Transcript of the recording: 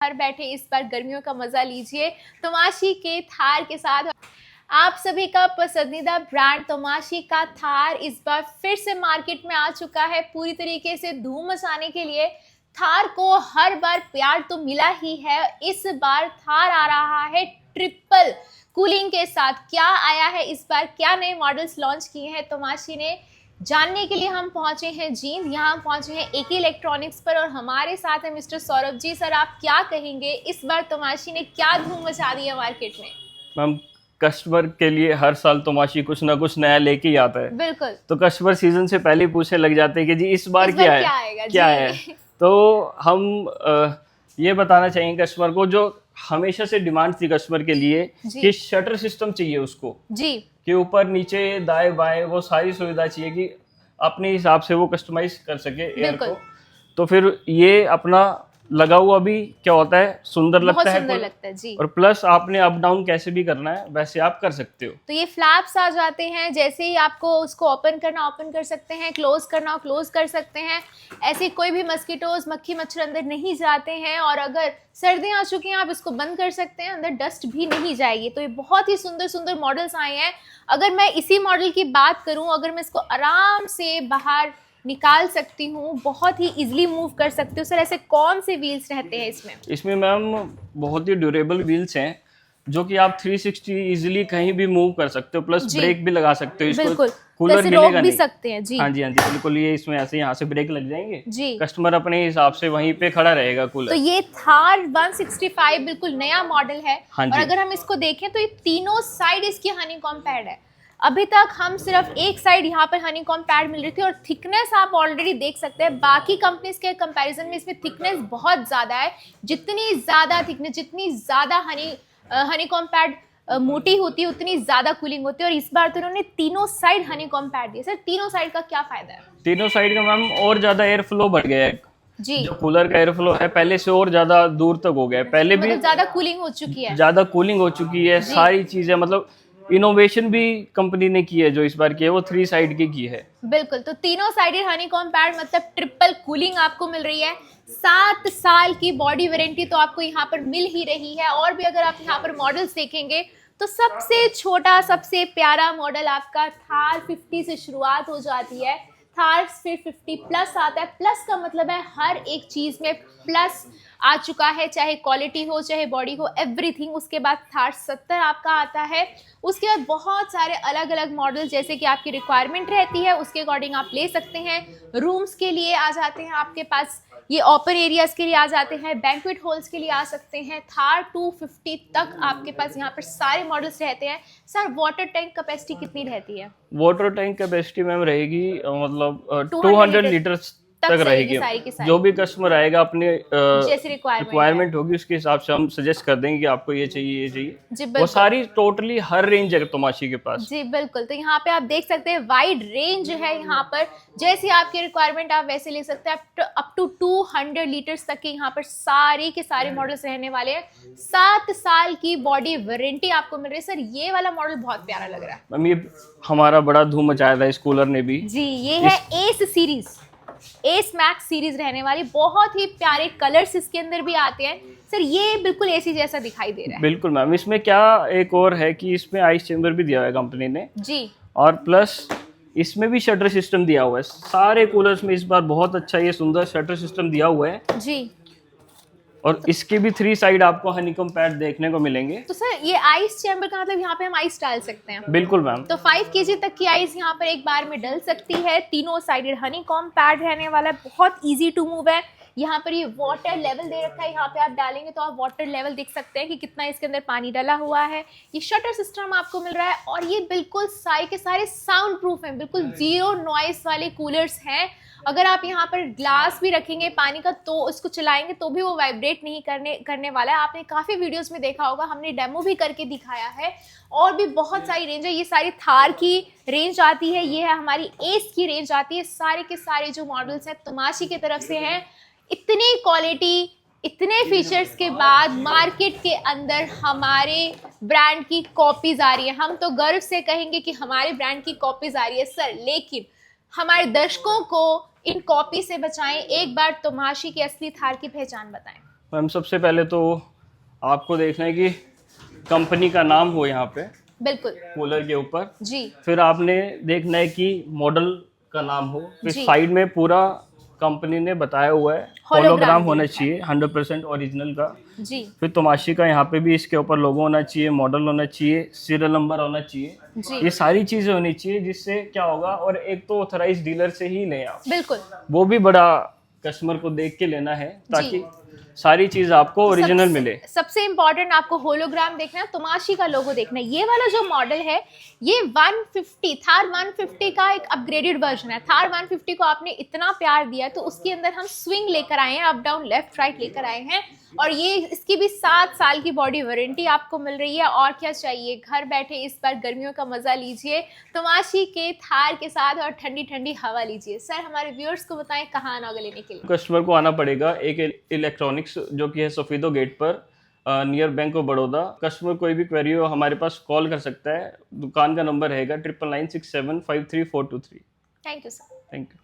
घर बैठे इस बार गर्मियों का मजा लीजिए तमाशी के थार के साथ। आप सभी का पसंदीदा ब्रांड तमाशी का थार इस बार फिर से मार्केट में आ चुका है पूरी तरीके से धूम मचाने के लिए। थार को हर बार प्यार तो मिला ही है, इस बार थार आ रहा है ट्रिपल कूलिंग के साथ। क्या आया है इस बार, क्या नए मॉडल्स लॉन्च किए हैं तमाशी ने, जानने के लिए हम पहुंचे हैं जींद। यहाँ हम पहुंचे हैं एके इलेक्ट्रॉनिक्स पर और हमारे साथ है मिस्टर सौरभ जी। सर, आप क्या कहेंगे इस बार तमाशी ने क्या धूम मचा दी है मार्केट में? मैम, कस्टमर के लिए हर साल तमाशी कुछ ना कुछ नया लेके ही आता है। बिल्कुल। तो कस्टमर सीजन से पहले ही पूछने लग जाते हैं कि जी इस बार क्या है, क्या है। तो हम ये बताना चाहेंगे कस्टमर को, जो हमेशा से डिमांड थी कस्टमर के लिए कि शटर सिस्टम चाहिए उसको जी, कि ऊपर नीचे दाएं बाएं वो सारी सुविधा चाहिए कि अपने हिसाब से वो कस्टमाइज कर सके एयर को। तो फिर ये अपना लगा हुआ भी क्या होता है, सुंदर लगता है, सुंदर लगता है जी। और प्लस आपने अप डाउन कैसे भी करना है वैसे आप कर सकते हो। तो ये फ्लैप्स आ जाते हैं, जैसे ही आपको उसको ओपन करना ओपन कर सकते हैं, क्लोज करना क्लोज कर सकते हैं। ऐसे कोई भी मस्कीटोज मक्खी मच्छर अंदर नहीं जाते हैं, और अगर सर्दियाँ आ चुकी हैं आप इसको बंद कर सकते हैं, अंदर डस्ट भी नहीं जाएगी। तो ये बहुत ही सुंदर सुंदर मॉडल्स आए हैं। अगर मैं इसी मॉडल की बात करूँ, अगर मैं इसको आराम से बाहर निकाल सकती हूँ, बहुत ही इजीली मूव कर सकती हूँ। सर, ऐसे कौन से व्हील्स रहते हैं इसमें? इसमें मैम बहुत ही ड्यूरेबल व्हील्स हैं जो कि आप 360 इजीली कहीं भी मूव कर सकते हो, प्लस ब्रेक भी लगा सकते हो। इसको कूलर मिलेगा नहीं, सकते हैं जी। हाँ जी, हाँ जी, बिल्कुल। ये इसमें ऐसे यहाँ से ब्रेक लग जाएंगे जी, कस्टमर अपने हिसाब से वहीं पे खड़ा रहेगा कूलर। तो ये थार 165 बिल्कुल नया मॉडल है। हाँ, और अगर हम इसको देखें तो ये तीनों साइड इसकी हनीकॉम्ब पैड है। अभी तक हम सिर्फ एक साइड यहाँ पर हनीकॉम्ब पैड मिल रही थी, और थिकनेस आप ऑलरेडी देख सकते हैं बाकी कंपनीज के कंपैरिजन में इसमें थिकनेस बहुत ज़्यादा है। जितनी ज़्यादा थिकनेस, जितनी ज़्यादा हनीकॉम्ब पैड मोटी होती है उतनी ज़्यादा कूलिंग होती है। और इस बार तो उन्होंने तीनों साइड हनीकॉम्ब पैड दिए। सर, तीनों साइड का क्या फ़ायदा है? तीनों साइड का मैम और ज़्यादा एयर फ्लो बढ़ गया है जी। जो कूलर का एयर फ्लो है पहले से और ज़्यादा दूर तक हो गया है। पहले भी ज़्यादा कूलिंग हो चुकी है, ज़्यादा कूलिंग हो चुकी है। सारी चीज़ें मतलब इनोवेशन भी कंपनी ने की है, जो इस बार की है वो 3 साइड की है। बिल्कुल। तो तीनों साइडेड हनीकॉम्ब पैड मतलब ट्रिपल कूलिंग आपको मिल रही है। 7 साल की बॉडी वारंटी तो आपको यहाँ पर मिल ही रही है। और भी अगर आप यहाँ पर मॉडल्स देखेंगे तो सबसे छोटा सबसे प्यारा मॉडल आपका थार 50 से शुरुआत हो जाती है। थार फिर 50 प्लस आता है। प्लस का मतलब है हर एक चीज़ में प्लस आ चुका है, चाहे क्वालिटी हो चाहे बॉडी हो, एवरीथिंग। उसके बाद थार 70 आपका आता है। उसके बाद बहुत सारे अलग अलग मॉडल जैसे कि आपकी रिक्वायरमेंट रहती है उसके अकॉर्डिंग आप ले सकते हैं। रूम्स के लिए आ जाते हैं आपके पास, ये ओपन एरियाज के लिए आ जाते हैं, बैंक्वेट हॉल्स के लिए आ सकते हैं। थार 250 तक आपके पास यहाँ पर सारे मॉडल्स रहते हैं। सर, वाटर टैंक कैपेसिटी कितनी रहती है? वाटर टैंक कैपेसिटी मैम रहेगी मतलब 200 लीटर्स तक रहेगी। जो भी कस्टमर आएगा अपने जैसी रिक्वायरमेंट होगी उसके हिसाब से हम सजेस्ट कर देंगे कि आपको ये चाहिए ये चाहिए। वो सारी टोटली हर रेंज है तमाशी के पास जी। बिल्कुल। तो यहाँ पे आप देख सकते हैं वाइड रेंज है यहाँ पर, जैसी आपकी रिक्वायरमेंट आप वैसे ले सकते हैं। अप टू 200 लीटर्स तक के यहाँ पर सारे के सारे मॉडल्स रहने वाले हैं। 7 साल की बॉडी वारंटी आपको मिल रही है। सर, ये वाला मॉडल बहुत प्यारा लग रहा है। मैम, ये हमारा बड़ा धूम मचाया था इस कूलर ने भी जी। ये है S series, S max series रहने वाली। बहुत ही प्यारे कलर्स इसके अंदर भी आते हैं। सर, ये बिल्कुल एसी जैसा दिखाई दे रहा है। बिल्कुल मैम। इसमें क्या एक और है कि इसमें आइस चेंबर भी दिया हुआ है कंपनी ने जी, और प्लस इसमें भी शटर सिस्टम दिया हुआ है। सारे कूलर्स में इस बार बहुत अच्छा ये सुंदर शटर सिस्टम दिया हुआ है जी। और इसके भी 3 साइड आपको हनीकॉम्ब पैड देखने को मिलेंगे। तो सर, ये आइस चैम्बर का मतलब यहाँ पे हम आइस डाल सकते हैं? बिल्कुल मैम। तो 5 केजी तक की आइस यहाँ पर एक बार में डल सकती है। तीनों साइडेड हनीकॉम्ब पैड रहने वाला है, बहुत इजी टू मूव है। यहाँ पर ये वाटर लेवल दे रखा है, यहाँ पे आप डालेंगे तो आप वाटर लेवल देख सकते हैं कि कितना इसके अंदर पानी डाला हुआ है। ये शटर सिस्टम आपको मिल रहा है, और ये बिल्कुल सारे के सारे साउंड प्रूफ हैं, बिल्कुल जीरो नॉइस वाले कूलर्स हैं। अगर आप यहाँ पर ग्लास भी रखेंगे पानी का तो उसको चलाएंगे तो भी वो वाइब्रेट नहीं करने वाला है। आपने काफ़ी वीडियोस में देखा होगा, हमने डेमो भी करके दिखाया है। और भी बहुत सारी रेंज है। ये सारी थार की रेंज आती है, ये है हमारी एस की रेंज आती है। सारे के सारे जो मॉडल्स हैं तमाशी की तरफ से हैं। इतनी क्वालिटी, इतने फीचर्स के बाद मार्केट के अंदर हमारे ब्रांड की कॉपीज आ रही है। हम तो गर्व से कहेंगे कि हमारे ब्रांड की कॉपीज आ रही है सर, लेकिन हमारे दर्शकों को इन कॉपी से बचाएं। एक बार तमाशी की असली थार की पहचान बताएं। मैम सबसे पहले तो आपको देखना है कि कंपनी का नाम हो यहाँ पे बिल्कुल कूलर के ऊपर जी। फिर आपने देखना है कि मॉडल का नाम हो, फिर साइड में पूरा कंपनी ने बताया हुआ है होलोग्राम होना चाहिए 100% ओरिजिनल का जी। फिर तमाशी का यहाँ पे भी इसके ऊपर लोगो होना चाहिए, मॉडल होना चाहिए, सीरियल नंबर होना चाहिए जी। ये सारी चीजें होनी चाहिए, जिससे क्या होगा, और एक तो ऑथराइज डीलर से ही लें आप, बिल्कुल वो भी बड़ा कस्टमर को देख के लेना है ताकि सारी चीज आपको ओरिजिनल मिले। सबसे इम्पोर्टेंट आपको होलोग्राम देखना है, तमाशी का लोगो देखना है। ये वाला जो मॉडल है ये 150 थार 150 का एक अपग्रेडेड वर्जन है। थार 150 को आपने इतना प्यार दिया तो उसके अंदर हम स्विंग लेकर आए हैं, अप डाउन लेफ्ट राइट लेकर आए हैं, और ये इसकी भी 7 साल की बॉडी वारंटी आपको मिल रही है। और क्या चाहिए, घर बैठे इस बार गर्मियों का मजा लीजिए तमाशी के थार के साथ और ठंडी ठंडी हवा लीजिए। सर हमारे व्यूअर्स को बताएं कहाँ आना होगा लेने के लिए। कस्टमर को आना पड़ेगा एक इलेक्ट्रॉनिक्स जो कि है सफीदो गेट पर near bank of Baroda. Customer कोई भी क्वेरी हो हमारे पास कॉल कर सकता है। दुकान का नंबर रहेगा 9996753423। Thank you sir. Thank you.